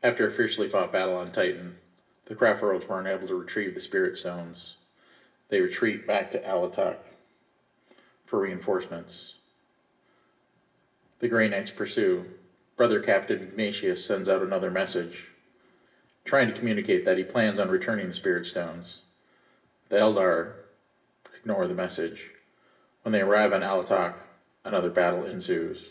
After a fiercely fought battle on Titan, the Craftworlds weren't able to retrieve the Spirit Stones. They retreat back to Alaitoc for reinforcements. The Grey Knights pursue. Brother Captain Ignatius sends out another message, trying to communicate that he plans on returning the Spirit Stones. The Eldar ignore the message. When they arrive on Alaitoc, another battle ensues.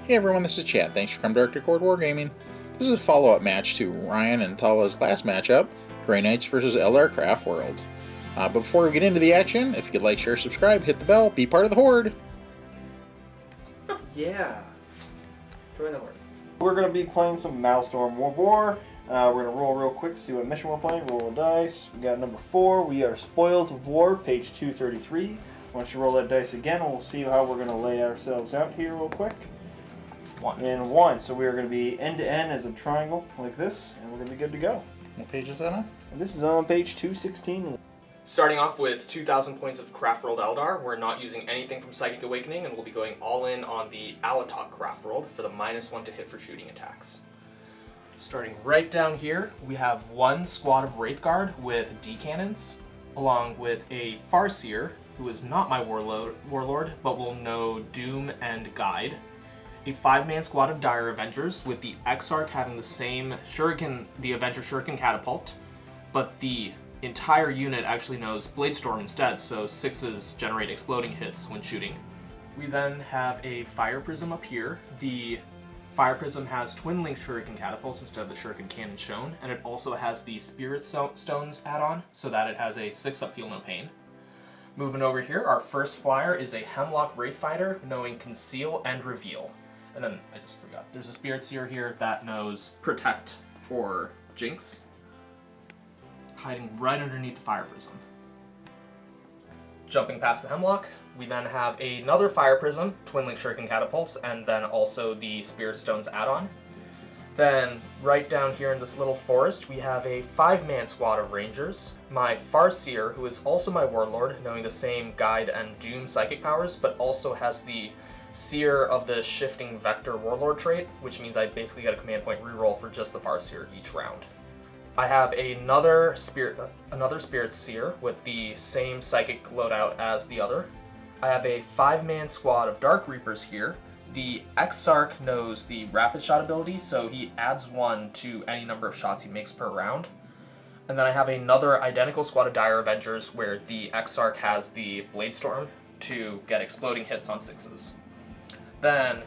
Hey everyone, this is Chad. Thanks for coming to Arctic Horde Wargaming. This is a follow-up match to Ryan and Thala's last matchup, Grey Knights versus Eldar Craftworlds. But before we get into the action, if you could like, share, subscribe, hit the bell, be part of the Horde. Yeah. Join the Horde. We're going to be playing some Maelstrom War. We're going to roll real quick to see what mission we're playing. Roll a dice. We got number 4. We are Spoils of War, page 233. Once you roll that dice again, we'll see how we're going to lay ourselves out here real quick. 1. And 1. So we are going to be end to end as a triangle like this, and we're going to be good to go. What page is that on? And this is on page 216. Starting off with 2,000 points of Craftworld Eldar, we're not using anything from Psychic Awakening, and we'll be going all in on the Alaitoc Craftworld for the -1 to hit for shooting attacks. Starting right down here, we have one squad of Wraithguard with D-cannons, along with a Farseer, who is not my warlord, but will know Doom and Guide. A 5-man squad of Dire Avengers, with the Exarch having the same Shuriken, the Avenger Shuriken Catapult, but the entire unit actually knows Bladestorm instead, so 6s generate exploding hits when shooting. We then have a Fire Prism up here. The Fire Prism has twin-link Shuriken Catapults instead of the Shuriken Cannon shown, and it also has the Spirit Stones add-on, so that it has a 6-up Feel No Pain. Moving over here, our first flyer is a Hemlock Wraithfighter, knowing Conceal and Reveal. And then, I just forgot, there's a Spirit Seer here that knows Protect or Jinx, hiding right underneath the Fire Prism. Jumping past the Hemlock, we then have another Fire Prism, Twin-Link Shuriken Catapults, and then also the Spirit Stones add-on. Then, right down here in this little forest, we have a 5-man squad of Rangers. My Farseer, who is also my Warlord, knowing the same Guide and Doom psychic powers, but also has the Seer of the Shifting Vector Warlord trait, which means I basically get a command point reroll for just the Farseer each round. I have another Spirit Seer with the same psychic loadout as the other. I have a 5-man squad of Dark Reapers here. The Exarch knows the Rapid Shot ability, so he adds 1 to any number of shots he makes per round. And then I have another identical squad of Dire Avengers where the Exarch has the Bladestorm to get exploding hits on 6s. Then,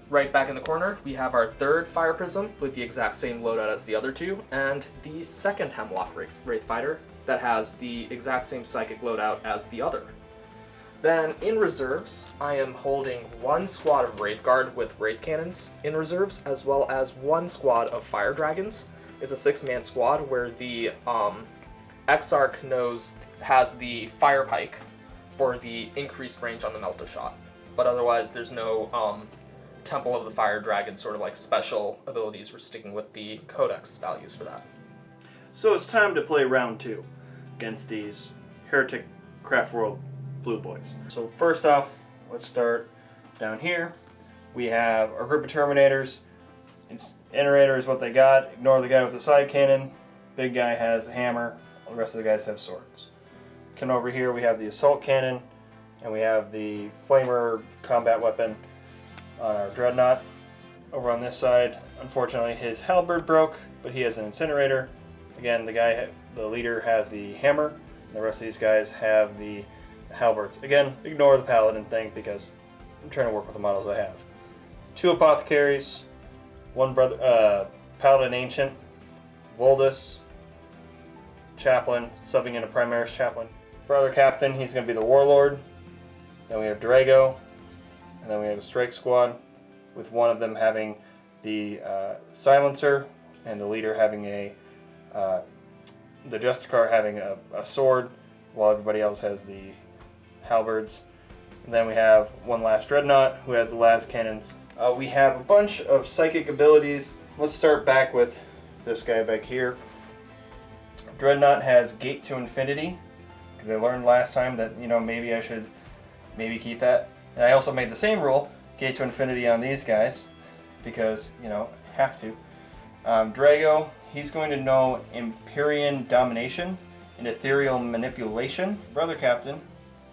right back in the corner, we have our third Fire Prism with the exact same loadout as the other two, and the second Hemlock Wraithfighter that has the exact same psychic loadout as the other. Then, in reserves, I am holding one squad of Wraithguard with Wraith Cannons in reserves, as well as one squad of Fire Dragons. It's a 6-man squad where the Exarch has the Fire Pike for the increased range on the Melta shot. But otherwise, there's no Temple of the Fire Dragon sort of like special abilities. We're sticking with the Codex values for that. So it's time to play round 2 against these Heretic Craftworld Blue Boys. So first off, let's start down here. We have our group of Terminators. Iterator is what they got. Ignore the guy with the side cannon. Big guy has a hammer. The rest of the guys have swords. Come over here, we have the Assault Cannon. And we have the Flamer combat weapon on our Dreadnought. Over on this side, unfortunately his halberd broke, but he has an incinerator. Again, the leader has the hammer, and the rest of these guys have the halberds. Again, ignore the paladin thing because I'm trying to work with the models I have. 2 apothecaries, 1 paladin ancient, Voldus, chaplain, subbing in a Primaris chaplain. Brother captain, he's going to be the warlord. Then we have Drago, and then we have a strike squad, with one of them having the silencer, and the leader having the Justicar having a sword, while everybody else has the halberds. And then we have one last Dreadnought, who has the las cannons We have a bunch of psychic abilities. Let's start back with this guy back here. Dreadnought has Gate to Infinity, because I learned last time that, you know, maybe I should keep that. And I also made the same rule, Gate to Infinity on these guys, because, you know, have to. Drago, he's going to know Empyrean Domination and Ethereal Manipulation. Brother Captain,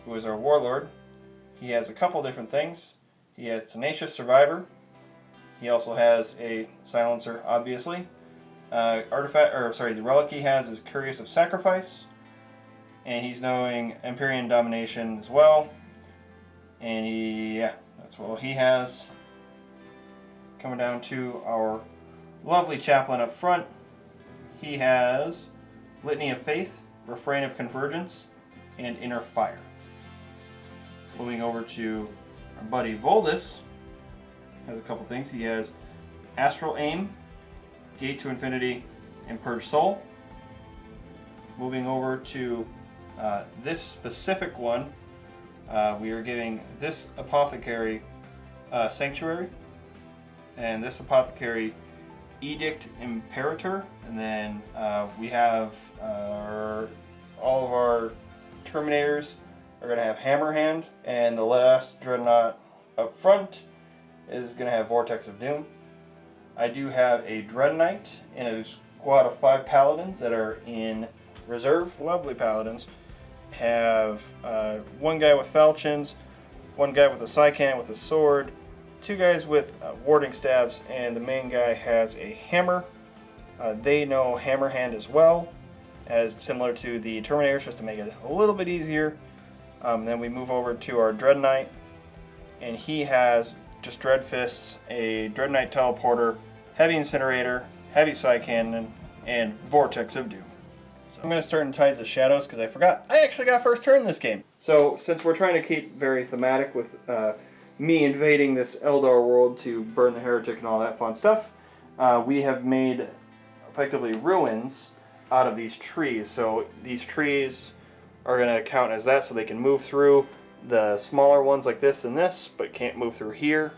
who is our Warlord, he has a couple different things. He has Tenacious Survivor. He also has a Silencer, obviously. The relic he has is Curious of Sacrifice, and he's knowing Empyrean Domination as well. And that's what he has. Coming down to our lovely chaplain up front, he has Litany of Faith, Refrain of Convergence, and Inner Fire. Moving over to our buddy Voldus, has a couple things. He has Astral Aim, Gate to Infinity, and Purge Soul. Moving over to this specific one, we are giving this Apothecary Sanctuary, and this Apothecary Edict Imperator, and then we have all of our Terminators are going to have Hammerhand, and the last Dreadnought up front is going to have Vortex of Doom. I do have a Dread Knight and a squad of 5 Paladins that are in reserve. Lovely Paladins. Have one guy with falchions, one guy with a Psycant with a sword, 2 guys with warding staves, and the main guy has a hammer. They know Hammerhand as well, as similar to the Terminators, just to make it a little bit easier. Then we move over to our Dread Knight, and he has just Dread Fists, a Dread Knight Teleporter, Heavy Incinerator, Heavy Psycannon, and Vortex of Doom. So I'm going to start in Tides of Shadows because I forgot. I actually got first turn this game. So since we're trying to keep very thematic with me invading this Eldar world to burn the heretic and all that fun stuff, we have made effectively ruins out of these trees. So these trees are going to count as that, so they can move through the smaller ones like this and this, but can't move through here.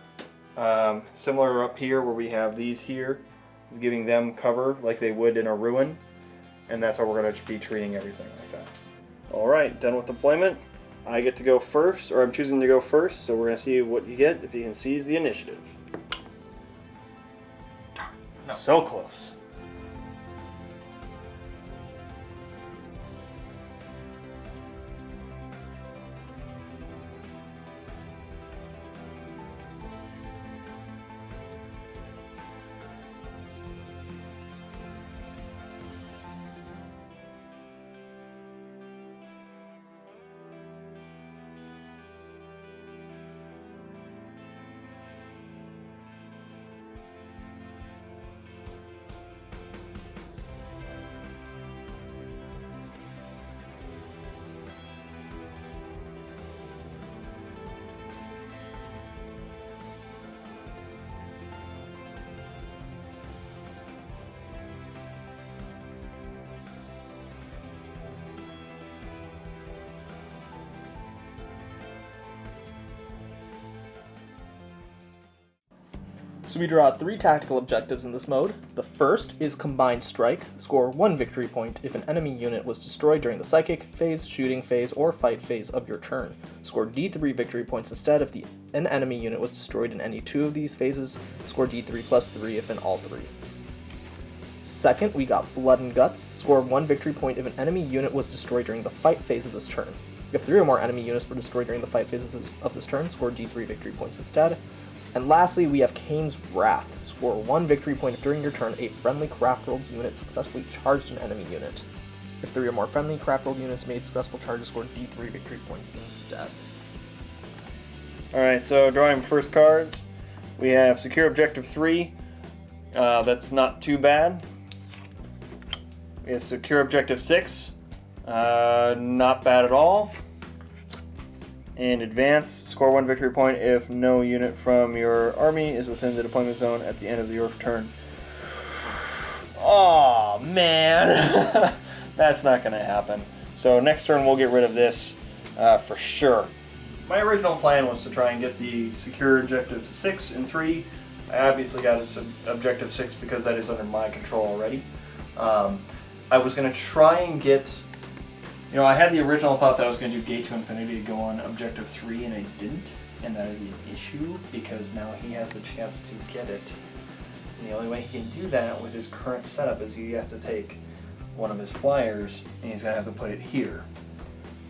Similar up here where we have these here, is giving them cover like they would in a ruin, and that's how we're going to be treating everything like that. Alright, done with deployment. I get to go first, or I'm choosing to go first, so we're going to see what you get if you can seize the initiative. No. So close. So we draw 3 tactical objectives in this mode. The first is Combined Strike. Score 1 victory point if an enemy unit was destroyed during the Psychic phase, Shooting phase, or Fight phase of your turn. Score D3 victory points instead if an enemy unit was destroyed in any 2 of these phases. Score D3 plus 3 if in all 3. Second, we got Blood and Guts. Score 1 victory point if an enemy unit was destroyed during the Fight phase of this turn. If 3 or more enemy units were destroyed during the Fight phases of this turn, score D3 victory points instead. And lastly, we have Kane's Wrath. Score 1 victory point if during your turn a friendly Craftworlds unit successfully charged an enemy unit. If 3 or more friendly Craftworld units made successful charges, score D3 victory points instead. Alright, so drawing first cards, we have Secure Objective 3. That's not too bad. We have Secure Objective 6. Not bad at all. And Advance, score 1 victory point if no unit from your army is within the deployment zone at the end of your turn. Oh man, that's not going to happen. So next turn we'll get rid of this for sure. my original plan was to try and get the secure objective 6 and 3. I obviously got objective 6 because that is under my control already. I was going to try and get, I had the original thought that I was going to do Gate to Infinity to go on objective 3, and I didn't. And that is an issue because now he has the chance to get it. And the only way he can do that with his current setup is he has to take one of his flyers and he's going to have to put it here.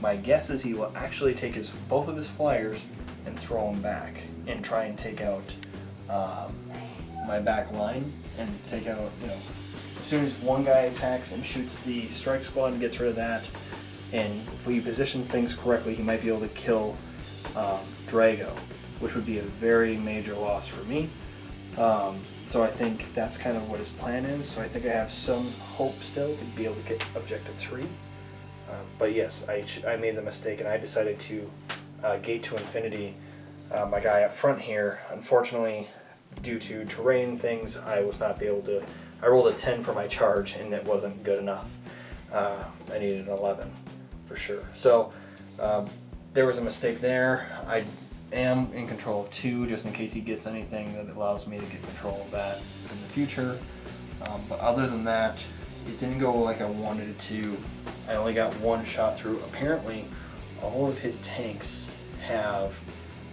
My guess is he will actually take both of his flyers and throw them back and try and take out my back line and take out, as soon as one guy attacks and shoots the strike squad and gets rid of that, and if he positions things correctly, he might be able to kill Drago, which would be a very major loss for me. So I think that's kind of what his plan is. So I think I have some hope still to be able to get objective 3. But yes, I made the mistake and I decided to Gate to Infinity my guy up front here. Unfortunately, due to terrain things, I was not able to. I rolled a 10 for my charge and it wasn't good enough. I needed an 11 for sure. So there was a mistake there. I am in control of 2 just in case he gets anything that allows me to get control of that in the future. But other than that, it didn't go like I wanted it to. I only got 1 shot through. Apparently, all of his tanks have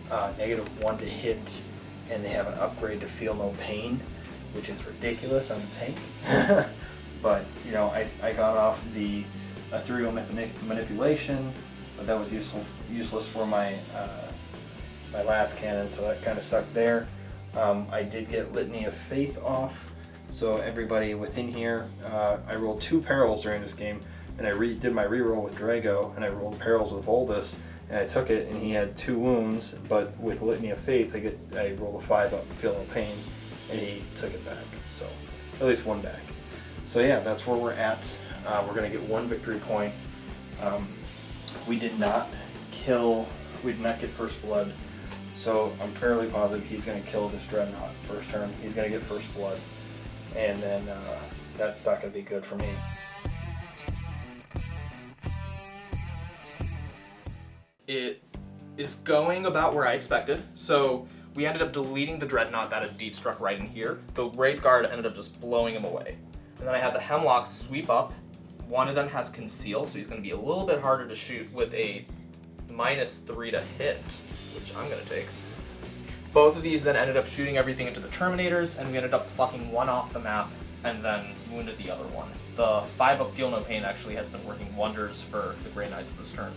-1 to hit, and they have an upgrade to feel no pain, which is ridiculous on a tank. But I got off the ethereal manipulation, but that was useless for my my last cannon, so that kind of sucked there. I did get Litany of Faith off, so everybody within here, I rolled 2 perils during this game, and I did my reroll with Drago, and I rolled perils with Voldus, and I took it, and he had 2 wounds, but with Litany of Faith, I rolled a 5 up, feel no pain, and he took it back, so at least 1 back. So yeah, that's where we're at. We're gonna get 1 victory point. We did not get first blood, so I'm fairly positive he's gonna kill this Dreadnought first turn. He's gonna get first blood, and then that's not gonna be good for me. It is going about where I expected. So we ended up deleting the Dreadnought that had deep struck right in here. The Wraith Guard ended up just blowing him away. And then I had the Hemlock sweep up. One of them has Conceal, so he's going to be a little bit harder to shoot with a -3 to hit, which I'm going to take. Both of these then ended up shooting everything into the Terminators, and we ended up plucking one off the map and then wounded the other one. The 5 up Feel No Pain actually has been working wonders for the Grey Knights this turn.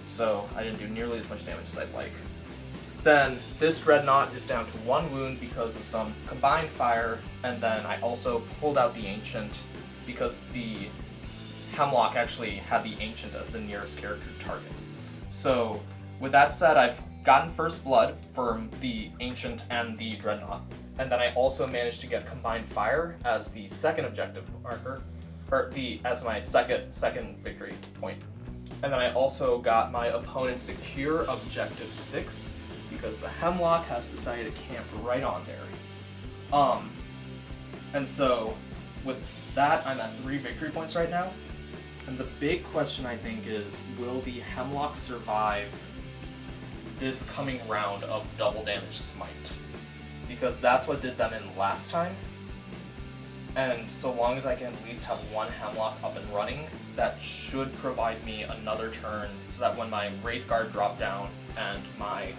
So I didn't do nearly as much damage as I'd like. Then this Dreadnought is down to 1 wound because of some combined fire, and then I also pulled out the Ancient because the Hemlock actually had the Ancient as the nearest character target. So with that said, I've gotten first blood from the Ancient and the Dreadnought, and then I also managed to get combined fire as the second objective marker, as my second victory point. And then I also got my opponent's secure objective 6 because the Hemlock has decided to camp right on there. And so with that, I'm at 3 victory points right now. And the big question I think is, will the Hemlock survive this coming round of double damage smite? Because that's what did them in last time. And so long as I can at least have 1 Hemlock up and running, that should provide me another turn so that when my Wraith Guard drop down and my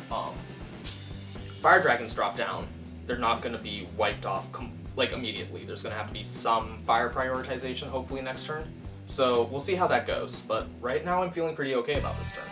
Fire Dragons drop down, they're not going to be wiped off immediately. There's going to have to be some fire prioritization hopefully next turn. So we'll see how that goes, but right now I'm feeling pretty okay about this turn.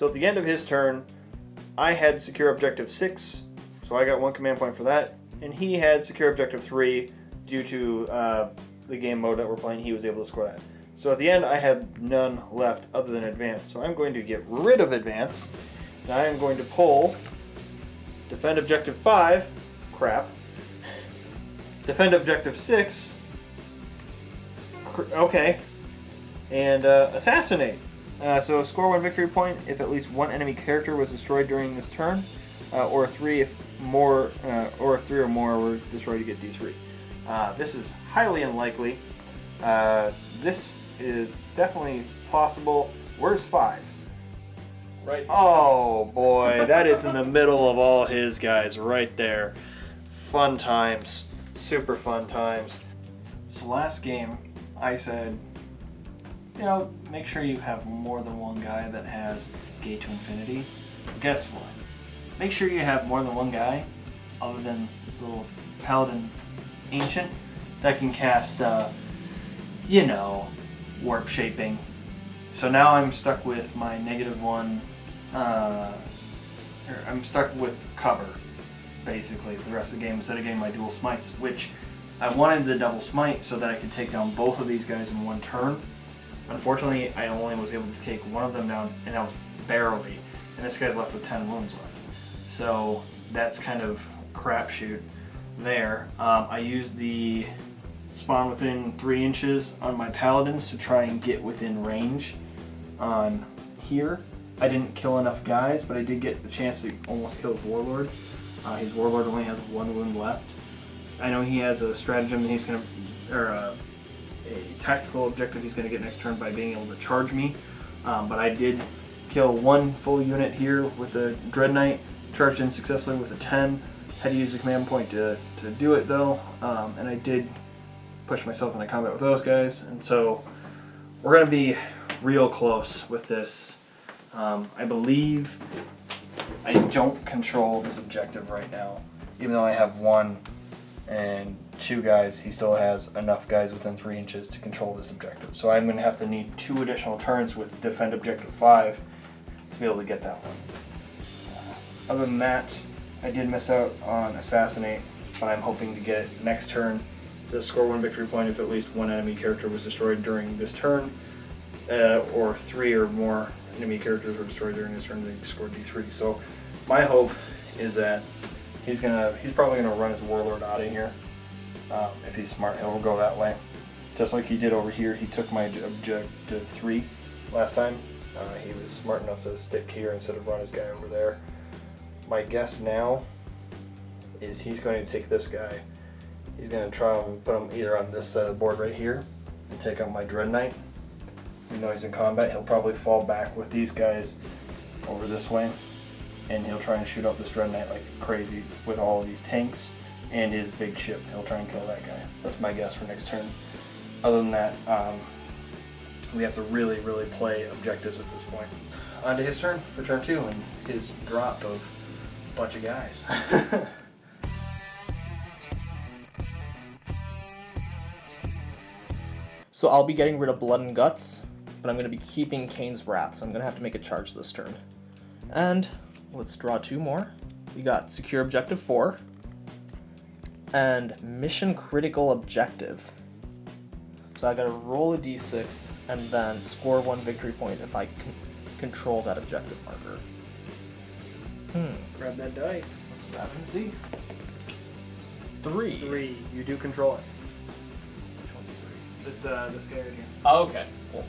So at the end of his turn, I had secure objective 6, so I got 1 command point for that, and he had secure objective 3 due to the game mode that we're playing. He was able to score that. So at the end, I had none left other than advance. So I'm going to get rid of advance. Now I am going to pull defend objective 5, crap. Defend objective 6, okay, and assassinate. So score 1 victory point if at least 1 enemy character was destroyed during this turn, or 3 if more, or if 3 or more were destroyed to get D3. This is highly unlikely. This is definitely possible. Where's 5? Right. Oh boy, that is in the middle of all his guys right there. Fun times, super fun times. So last game, I said, you know, make sure you have more than one guy that has Gate to Infinity. Guess what? Make sure you have more than one guy, other than this little Paladin Ancient, that can cast, you know, Warp Shaping. So now I'm stuck with my -1, I'm stuck with cover, basically, for the rest of the game, instead of getting my dual smites, which I wanted the double smite so that I could take down both of these guys in one turn. Unfortunately, I only was able to take one of them down, and that was barely, and this guy's left with 10 wounds left. So that's kind of a crapshoot there. I used the spawn within 3 inches on my paladins to try and get within range on here. I didn't kill enough guys, but I did get the chance to almost kill his warlord. His warlord only has 1 wound left. I know he has a stratagem that he's going to, or a tactical objective he's going to get next turn by being able to charge me. But I did kill 1 full unit here with the Dread Knight, charged in successfully with a 10. Had to use a command point to do it though, and I did push myself into combat with those guys, and so we're going to be real close with this. I believe I don't control this objective right now, even though I have 1 and 2 guys. He still has enough guys within 3 inches to control this objective, so I'm going to have to need 2 additional turns with defend objective 5 to be able to get that one. Other than that, I did miss out on assassinate, but I'm hoping to get it next turn. It says score 1 victory point if at least 1 enemy character was destroyed during this turn, or 3 or more enemy characters were destroyed during this turn. They scored D3. So my hope is that he's probably gonna run his warlord out of here. If he's smart, he'll go that way, just like he did over here. He took my objective 3 last time. He was smart enough to stick here instead of run his guy over there. My guess now is he's going to take this guy. He's going to try and put him either on this side of the board right here and take out my Dread Knight. Even though he's in combat, he'll probably fall back with these guys over this way, and he'll try and shoot out this Dread Knight like crazy with all of these tanks and his big ship. He'll try and kill that guy. That's my guess for next turn. Other than that, we have to really, really play objectives at this point. On to his turn for turn 2 and his drop of bunch of guys. So I'll be getting rid of Blood and Guts, but I'm going to be keeping Kane's Wrath, so I'm going to have to make a charge this turn. And let's draw 2 more. We got Secure Objective 4 and Mission Critical Objective. So I got to roll a d6 and then score 1 victory point if I can control that objective marker. Grab that dice. Let's grab and see. 3. 3. You do control it. Which one's 3? It's this guy right here. Oh, okay. Cool.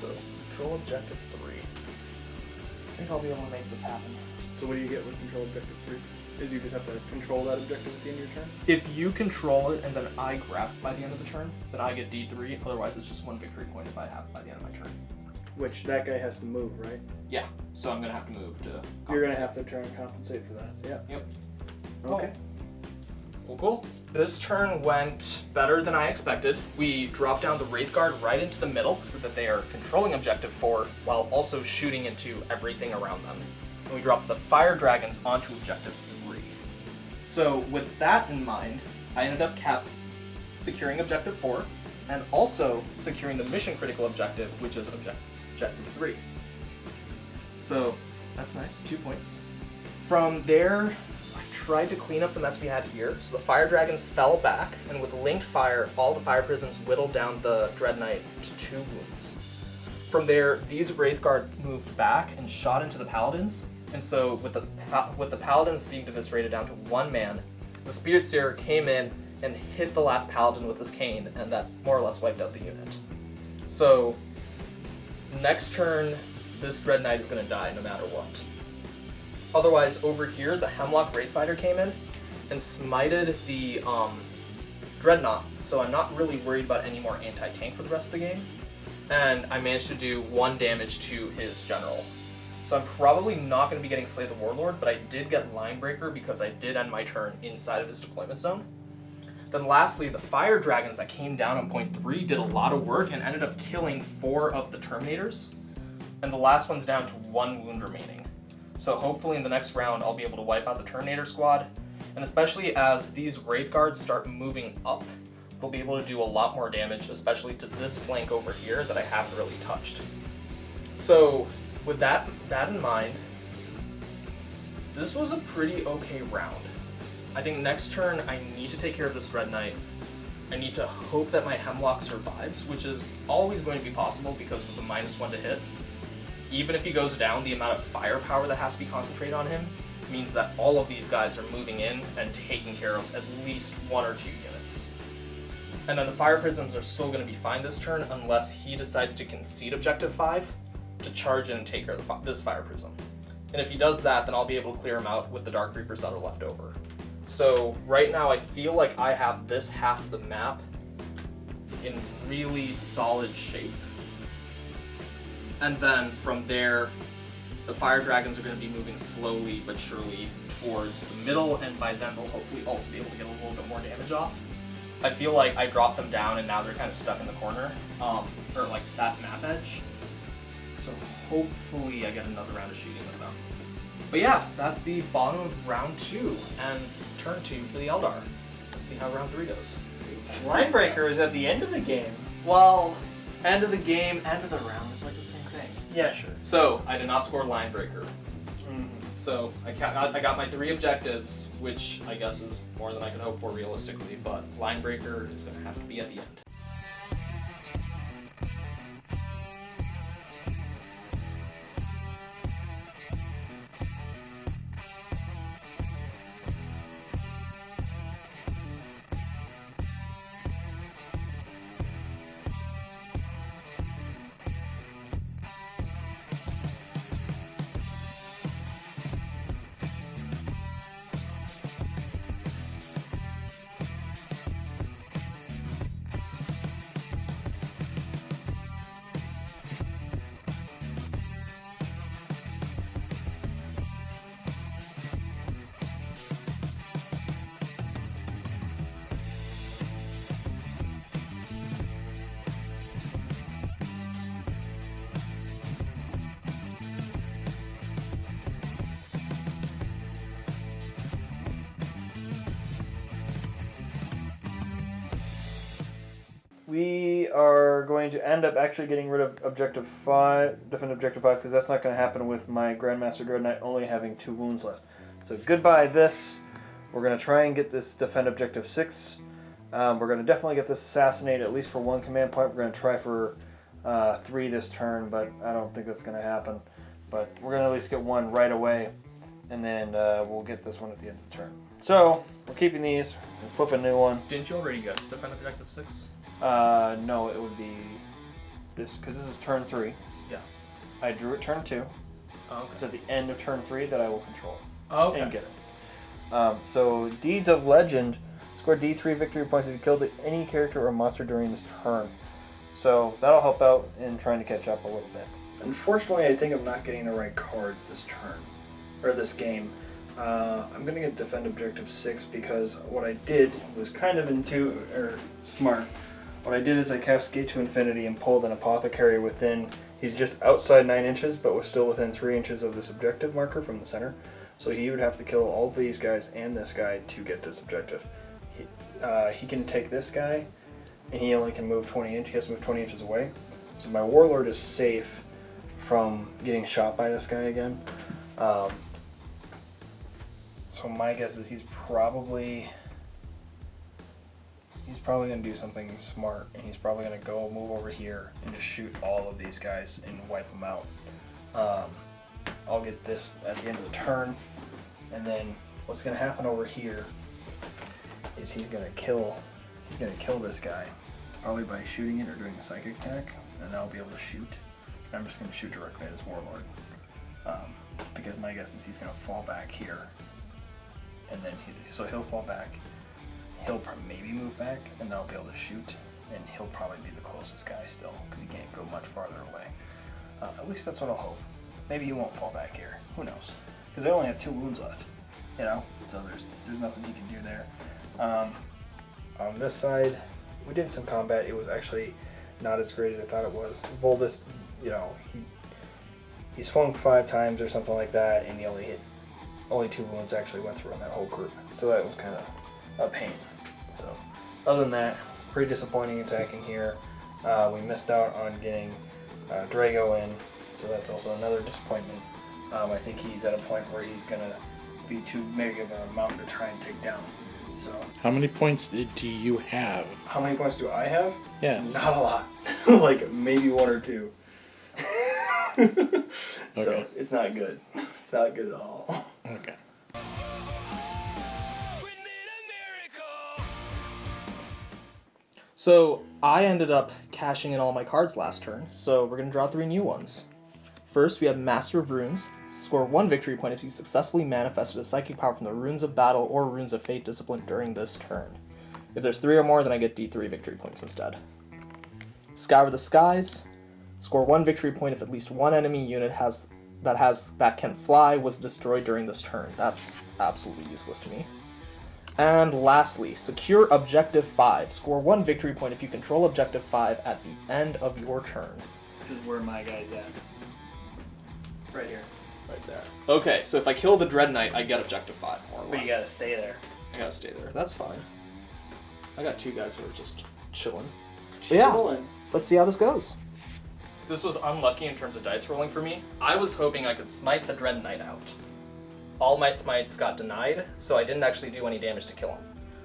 So, control objective 3. I think I'll be able to make this happen. So what do you get with control objective 3? Is you just have to control that objective at the end of your turn? If you control it and then I grab by the end of the turn, then I get D3. Otherwise, it's just 1 victory point if I have it by the end of my turn. Which that guy has to move, right? Yeah. So I'm gonna have to move to. You're gonna have to try and compensate for that. Yeah. Yep. Okay. Cool. This turn went better than I expected. We dropped down the Wraith Guard right into the middle so that they are controlling Objective 4 while also shooting into everything around them. And we dropped the Fire Dragons onto Objective 3. So with that in mind, I ended up securing Objective 4 and also securing the Mission Critical Objective, which is Objective 3. So that's nice, 2 points. From there, I tried to clean up the mess we had here. So the fire dragons fell back, and with linked fire, all the fire prisms whittled down the Dread Knight to 2 wounds. From there, these Wraithguard moved back and shot into the paladins, and so with the paladins being eviscerated down to 1 man, the Spirit Seer came in and hit the last paladin with his cane, and that more or less wiped out the unit. So next turn, this Dread Knight is going to die no matter what. Otherwise, over here, the Hemlock Wraithfighter came in and smited the Dreadnought, so I'm not really worried about any more anti-tank for the rest of the game. And I managed to do 1 damage to his general. So I'm probably not going to be getting Slay the Warlord, but I did get Linebreaker because I did end my turn inside of his deployment zone. Then lastly, the Fire Dragons that came down on point 3 did a lot of work and ended up killing 4 of the Terminators. And the last one's down to 1 wound remaining. So hopefully in the next round I'll be able to wipe out the Terminator squad. And especially as these Wraithguards start moving up, they'll be able to do a lot more damage, especially to this flank over here that I haven't really touched. So with that in mind, this was a pretty okay round. I think next turn I need to take care of this Dread Knight. I need to hope that my Hemlock survives, which is always going to be possible because of the -1 to hit. Even if he goes down, the amount of firepower that has to be concentrated on him means that all of these guys are moving in and taking care of at least 1 or 2 units. And then the Fire Prisms are still going to be fine this turn unless he decides to concede Objective 5 to charge in and take care of this Fire Prism. And if he does that, then I'll be able to clear him out with the Dark Reapers that are left over. So right now I feel like I have this half of the map in really solid shape. And then from there, the Fire Dragons are going to be moving slowly but surely towards the middle, and by then they'll hopefully also be able to get a little bit more damage off. I feel like I dropped them down and now they're kind of stuck in the corner, or like that map edge. So hopefully I get another round of shooting with them. But yeah, that's the bottom of round 2 and turn 2 for the Eldar. Let's see how round 3 goes. Linebreaker is at the end of the game. Well, end of the game, end of the round, it's like the same thing. Yeah, sure. So, I did not score Linebreaker. So, I got my 3 objectives, which I guess is more than I could hope for realistically, but Linebreaker is going to have to be at the end. We are going to end up actually getting rid of Objective 5, Defend Objective 5, because that's not going to happen with my Grandmaster Dread Knight only having 2 wounds left. So goodbye this. We're going to try and get this Defend Objective 6. We're going to definitely get this assassinated at least for 1 command point. We're going to try for 3 this turn, but I don't think that's going to happen. But we're going to at least get 1 right away, and then we'll get this one at the end of the turn. So we're keeping these. We'll flip a new one. Didn't you already get Defend Objective 6? No, it would be this, because this is turn 3. Yeah. I drew it turn 2. Oh, okay. It's at the end of turn 3 that I will control Okay. and get it. So Deeds of Legend, score D3 victory points if you killed any character or monster during this turn. So that'll help out in trying to catch up a little bit. Unfortunately, I think I'm not getting the right cards this turn, or this game. I'm going to get Defend Objective 6 because what I did was kind of smart. What I did is I cast Skate to Infinity and pulled an Apothecary within. He's just outside 9 inches, but was still within 3 inches of this objective marker from the center. So he would have to kill all of these guys and this guy to get this objective. He can take this guy, and he only can move 20 inches. He has to move 20 inches away. So my Warlord is safe from getting shot by this guy again. So my guess is he's probably going to do something smart, and he's probably going to go move over here and just shoot all of these guys and wipe them out. I'll get this at the end of the turn, and then what's going to happen over here is he's going to kill this guy, probably by shooting it or doing a psychic attack, and I'll be able to shoot. I'm just going to shoot directly at his warlord, because my guess is he's going to fall back here, and then so he'll fall back. He'll maybe move back, and then I'll be able to shoot, and he'll probably be the closest guy still, because he can't go much farther away. At least that's what I'll hope. Maybe he won't fall back here. Who knows? Because I only have 2 wounds left, you know. So there's nothing he can do there. On this side, we did some combat. It was actually not as great as I thought it was. Voldus, you know, he swung 5 times or something like that, and he only 2 wounds actually went through on that whole group. So that was kind of a pain. So other than that, pretty disappointing attacking here. We missed out on getting Drago in, so that's also another disappointment. I think he's at a point where he's gonna be too big of a mountain to try and take down. So How many points do you have? how many points do I have? Yes. Not a lot. Like maybe 1 or 2. So Okay. it's not good. It's not good at all. Okay. So I ended up cashing in all my cards last turn, so we're going to draw 3 new ones. First, we have Master of Runes. Score 1 victory point if you successfully manifested a psychic power from the Runes of Battle or Runes of Fate Discipline during this turn. If there's 3 or more, then I get D3 victory points instead. Scour the Skies. Score 1 victory point if at least 1 enemy unit that can fly was destroyed during this turn. That's absolutely useless to me. And lastly, secure Objective 5. Score 1 victory point if you control Objective 5 at the end of your turn. This is where my guy's at. Right here. Right there. Okay, so if I kill the Dread Knight, I get Objective 5, more or less. But you gotta stay there. I gotta stay there. That's fine. I got 2 guys who are just chilling. But yeah, let's see how this goes. This was unlucky in terms of dice rolling for me. I was hoping I could smite the Dread Knight out. All my smites got denied, so I didn't actually do any damage to kill him.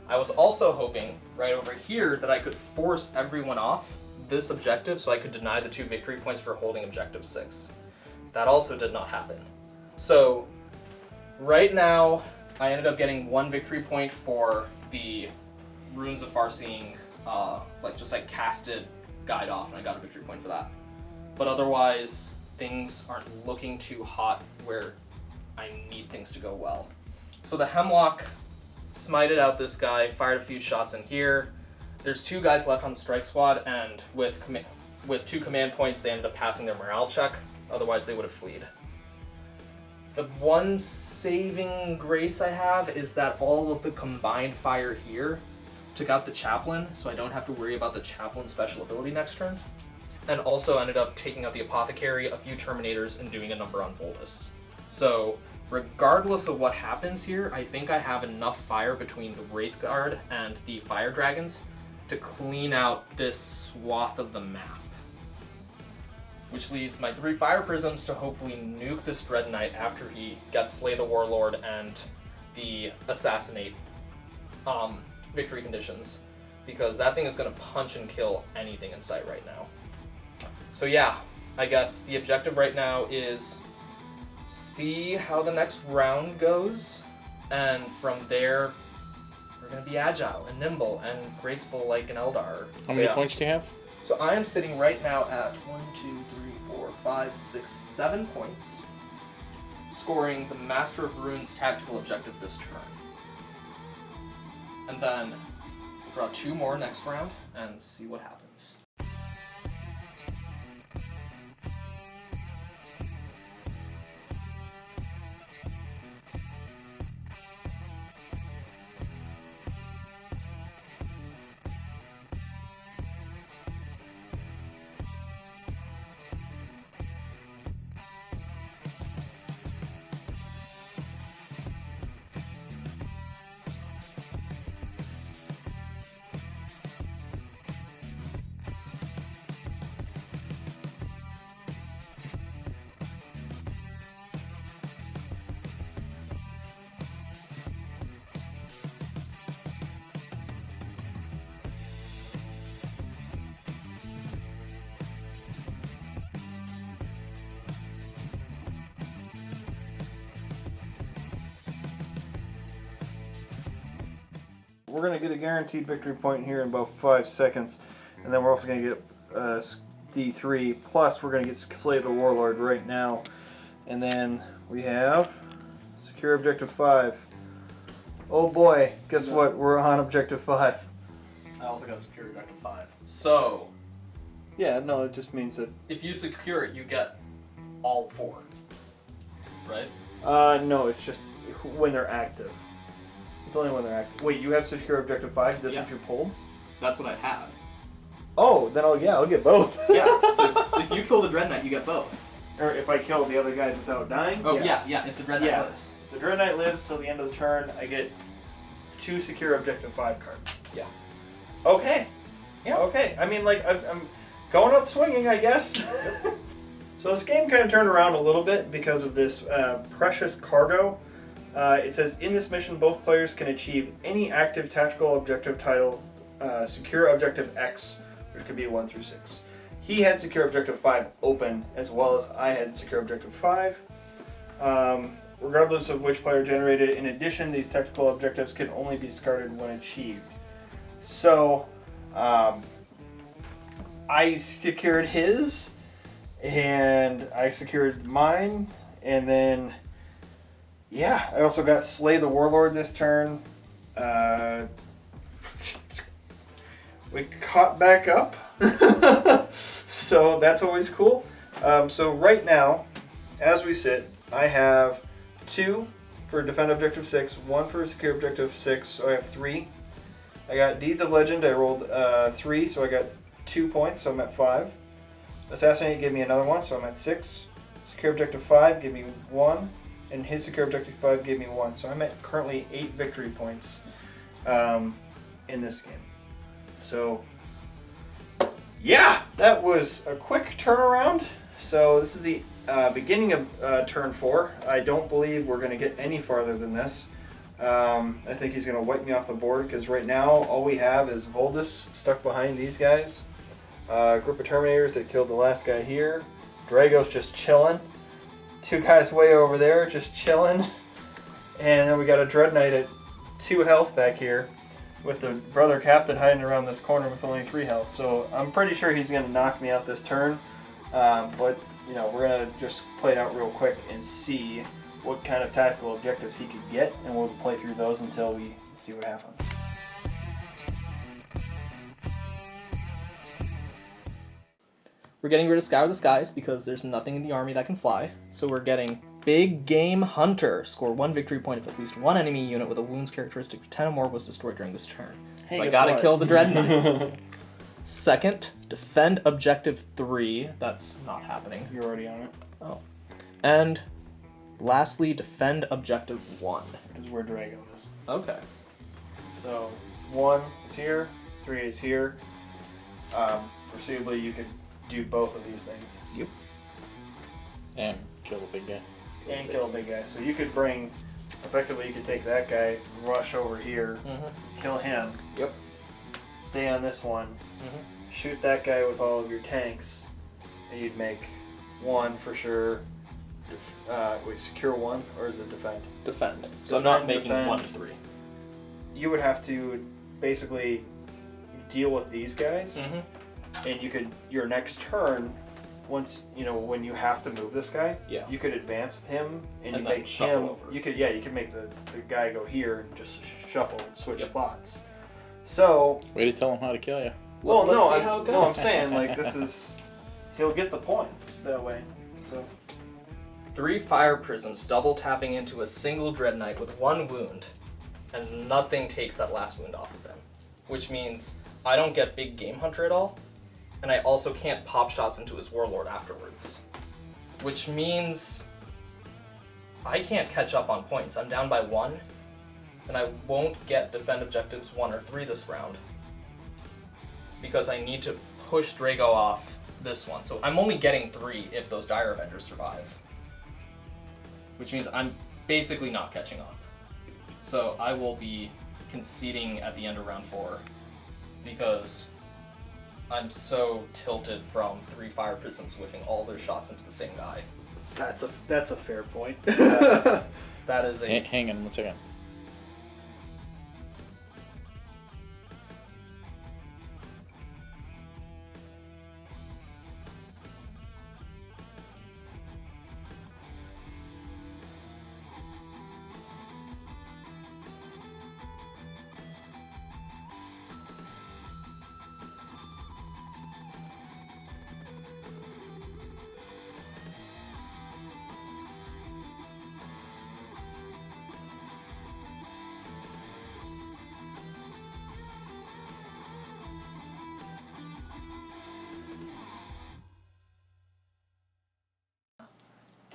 I was also hoping, right over here, that I could force everyone off this objective so I could deny the 2 victory points for holding Objective 6. That also did not happen. So, right now, I ended up getting 1 victory point for the Runes of Farseeing, I casted Guide off and I got a victory point for that. But otherwise, things aren't looking too hot where I need things to go well. So the Hemlock smited out this guy, fired a few shots in here. There's 2 guys left on the strike squad, and with 2 command points, they ended up passing their morale check. Otherwise, they would have fleed. The one saving grace I have is that all of the combined fire here took out the Chaplain, so I don't have to worry about the Chaplain special ability next turn. And also ended up taking out the Apothecary, a few Terminators, and doing a number on Voldus. So, regardless of what happens here, I think I have enough fire between the Wraith Guard and the Fire Dragons to clean out this swath of the map. Which leads my 3 Fire Prisms to hopefully nuke this Dread Knight after he gets Slay the Warlord and the Assassinate victory conditions. Because that thing is going to punch and kill anything in sight right now. So yeah, I guess the objective right now is see how the next round goes, and from there, we're going to be agile and nimble and graceful like an Eldar. How many points do you have? So I am sitting right now at 1, 2, 3, 4, 5, 6, 7 points, scoring the Master of Runes tactical objective this turn. And then draw 2 more next round and see what happens. we're going to get a guaranteed victory point here in about 5 seconds. And then we're also going to get D3. Plus, we're going to get Slay the Warlord right now. And then we have secure objective 5. Oh boy, guess what? We're on objective 5. I also got secure objective 5. So, Yeah, no, it just means that... if you secure it, you get all 4. Right? No, it's just when they're active. It's only when they're active. Wait, you have secure objective 5? This is what you pulled? That's what I had. Oh, then I'll get both. Yeah, so if you kill the Dread Knight, you get both. Or if I kill the other guys without dying? Oh, yeah, if the Dread Knight lives. If the Dread Knight lives till the end of the turn, I get 2 secure objective 5 cards. Yeah. Okay. Yeah. Okay. I mean, like, I'm going out swinging, I guess. So this game kind of turned around a little bit because of this precious cargo. It says, in this mission, both players can achieve any active tactical objective title, secure objective X, which could be 1 through 6. He had secure objective 5 open, as well as I had secure objective 5. Regardless of which player generated it. In addition, these tactical objectives can only be discarded when achieved. So, I secured his, and I secured mine, and then, yeah, I also got Slay the Warlord this turn. We caught back up, so that's always cool. So right now, as we sit, I have 2 for Defend Objective 6, 1 for Secure Objective 6, so I have 3. I got Deeds of Legend, I rolled 3, so I got 2 points, so I'm at 5. Assassinate gave me another 1, so I'm at 6. Secure Objective 5 gave me 1, and his Secure Objective 5 gave me 1, so I'm at currently 8 victory points in this game. So, yeah, that was a quick turnaround. So this is the beginning of turn 4. I don't believe we're going to get any farther than this. I think he's going to wipe me off the board because right now all we have is Voldus stuck behind these guys. Group of Terminators, they killed the last guy here. Drago's just chilling. 2 guys way over there just chilling. And then we got a Dread Knight at 2 health back here, with the brother captain hiding around this corner with only 3 health. So I'm pretty sure he's going to knock me out this turn. But, you know, we're going to just play it out real quick and see what kind of tactical objectives he could get. And we'll play through those until we see what happens. We're getting rid of Scour the Skies because there's nothing in the army that can fly. So we're getting Big Game Hunter. Score 1 victory point if at least 1 enemy unit with a wounds characteristic of 10 or more was destroyed during this turn. Hey, so I guess gotta what? kill the Dread Knight. Second, Defend Objective 3. That's not happening. You're already on it. Oh. And lastly, Defend Objective 1. Which is where Drago is. Okay. So 1 is here, 3 is here. Foreseeably, you could do both of these things. Yep. And kill the big guy. And kill a big guy. So you could bring, effectively you could take that guy, rush over here, kill him. Yep. Stay on this one, shoot that guy with all of your tanks, and you'd make 1 for sure. Wait, secure 1, or is it defend? Defend. So I'm not making defend. 1 to 3. You would have to basically deal with these guys, and you could, your next turn, once, you know, when you have to move this guy, Yeah. you could advance him and you then make shuffle him over. you could make the guy go here and just shuffle, switch spots. So Way to tell him how to kill you. well, let's no, see how it no, I'm goes. saying like this is he'll get the points that way. So 3 fire prisms double tapping into a single Dread Knight with 1 wound, and nothing takes that last wound off of him. Which means I don't get Big Game Hunter at all, and I also can't pop shots into his Warlord afterwards. Which means I can't catch up on points. I'm down by 1, and I won't get Defend Objectives 1 or 3 this round, because I need to push Drago off this one. So I'm only getting 3 if those Dire Avengers survive. Which means I'm basically not catching up. So I will be conceding at the end of round 4, because I'm so tilted from 3 fire prisms whiffing all their shots into the same guy. that's a fair point. That is a... Hang on 1 second.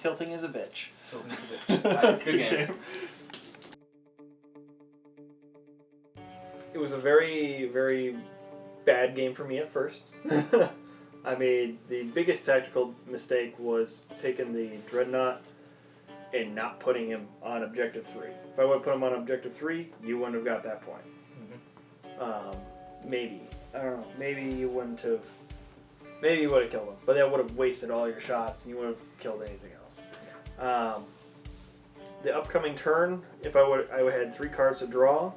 Tilting is a bitch. Tilting is a bitch. Right, good game. It was a very, very bad game for me at first. I made the biggest tactical mistake was taking the Dreadnought and not putting him on Objective 3. If I would have put him on Objective 3, you wouldn't have got that point. Maybe. I don't know. Maybe you wouldn't have... Maybe you would have killed him. But that would have wasted all your shots and you would have killed anything else. The upcoming turn, if I would have had 3 cards to draw,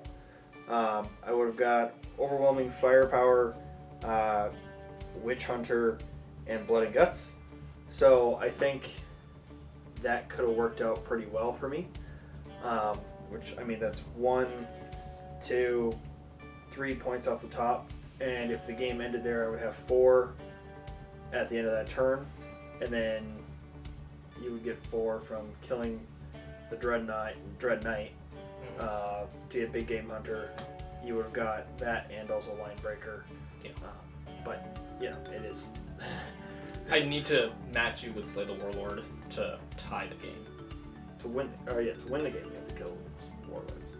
I would have got Overwhelming Firepower, Witch Hunter, and Blood and Guts. So I think that could have worked out pretty well for me. Which, I mean, that's 1, 2, 3 points off the top. And if the game ended there, I would have 4 at the end of that turn. And then you would get 4 from killing the Dread Knight. To get Big Game Hunter, you would have got that and also Line Breaker. Yeah. But, you know, it is... I need to match you with Slay the Warlord to tie the game. to win the game, you have to kill Warlords.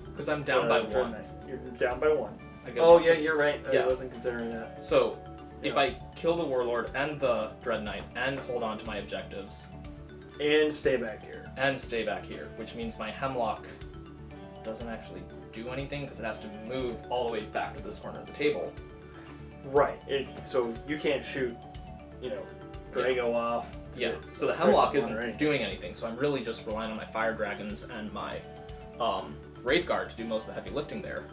Because I'm down by 1. You're down by 1. Oh, yeah, you're right. Yeah. I wasn't considering that. So, if I kill the Warlord and the Dread Knight and hold on to my objectives... And stay back here. Which means my Hemlock doesn't actually do anything because it has to move all the way back to this corner of the table. Right. So you can't shoot, Drago off. Yeah. So the Hemlock isn't doing anything. So I'm really just relying on my Fire Dragons and my Wraith Guard to do most of the heavy lifting there.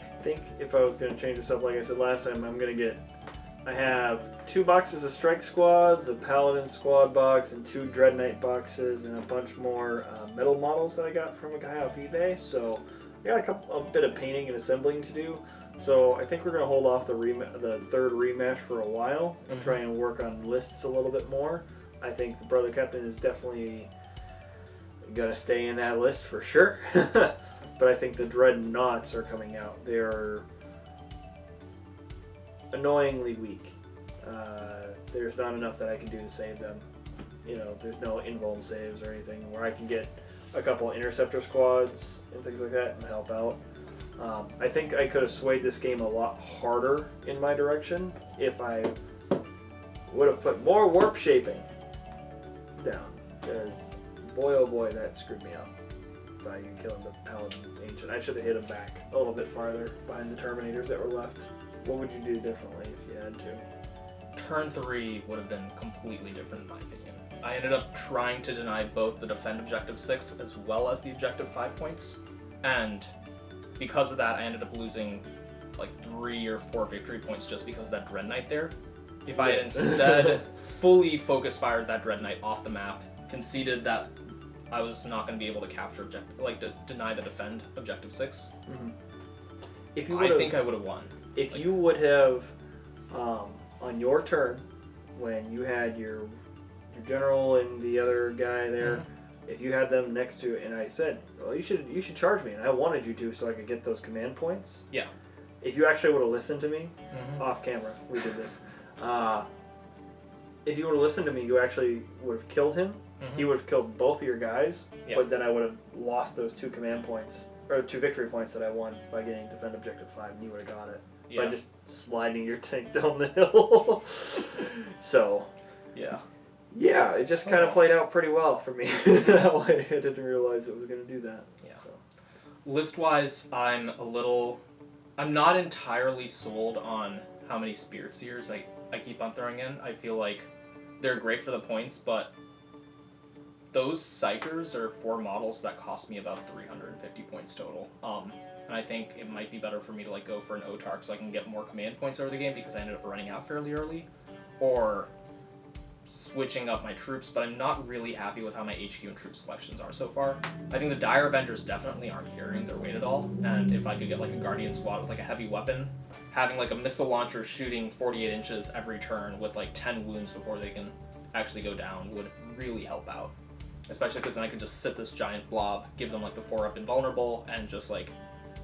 I think if I was going to change this up, like I said last time, I have 2 boxes of Strike Squads, a Paladin Squad box, and 2 Dread Knight boxes, and a bunch more metal models that I got from a guy off eBay. So I got a bit of painting and assembling to do. So I think we're going to hold off the third rematch for a while and try and work on lists a little bit more. I think the Brother Captain is definitely going to stay in that list for sure. But I think the Dreadnoughts are coming out. They're annoyingly weak. There's not enough that I can do to save them. There's no invuln saves or anything where I can get a couple of interceptor squads and things like that and help out. I think I could have swayed this game a lot harder in my direction if I would have put more warp shaping down, because boy oh boy, that screwed me up by you killing the Paladin Ancient. I should have hit him back a little bit farther behind the Terminators that were left. What would you do differently if you had to? Turn 3 would have been completely different in my opinion. I ended up trying to deny both the defend objective 6 as well as the objective 5 points, and because of that I ended up losing like 3 or 4 victory points just because of that Dread Knight there. If I had instead fully focus fired that Dread Knight off the map, conceded that I was not going to be able to capture deny the defend objective 6, I think I would have won. If you would have, on your turn, when you had your general and the other guy there, if you had them next to it, and I said, well, you should charge me, and I wanted you to so I could get those command points. Yeah. If you actually would have listened to me, off camera, we did this. If you would have listened to me, you actually would have killed him. He would have killed both of your guys, but then I would have lost those 2 command points, or 2 victory points that I won by getting defend objective 5, and you would have got it. By just sliding your tank down the hill. So, yeah, it just kind of played out pretty well for me that way. I didn't realize it was going to do that. Yeah. So. List-wise, I'm not entirely sold on how many Spirit Seers I keep on throwing in. I feel like they're great for the points, but those Psychers are 4 models that cost me about 350 points total. And I think it might be better for me to go for an Otark so I can get more command points over the game because I ended up running out fairly early, or switching up my troops, but I'm not really happy with how my HQ and troop selections are so far. I think the Dire Avengers definitely aren't carrying their weight at all, and if I could get a Guardian squad with a heavy weapon, having a missile launcher shooting 48 inches every turn with 10 wounds before they can actually go down would really help out. Especially because then I could just sit this giant blob, give them the 4-up invulnerable, and just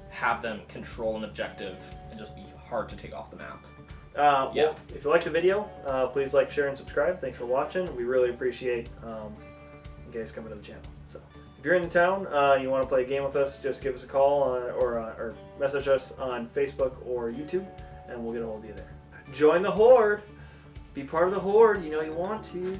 have them control an objective and just be hard to take off the map. Yeah. Well, if you like the video, please like, share, and subscribe. Thanks for watching. We really appreciate you guys coming to the channel. So, if you're in the town, you want to play a game with us, just give us a call or message us on Facebook or YouTube, and we'll get a hold of you there. Join the Horde. Be part of the Horde. You know you want to.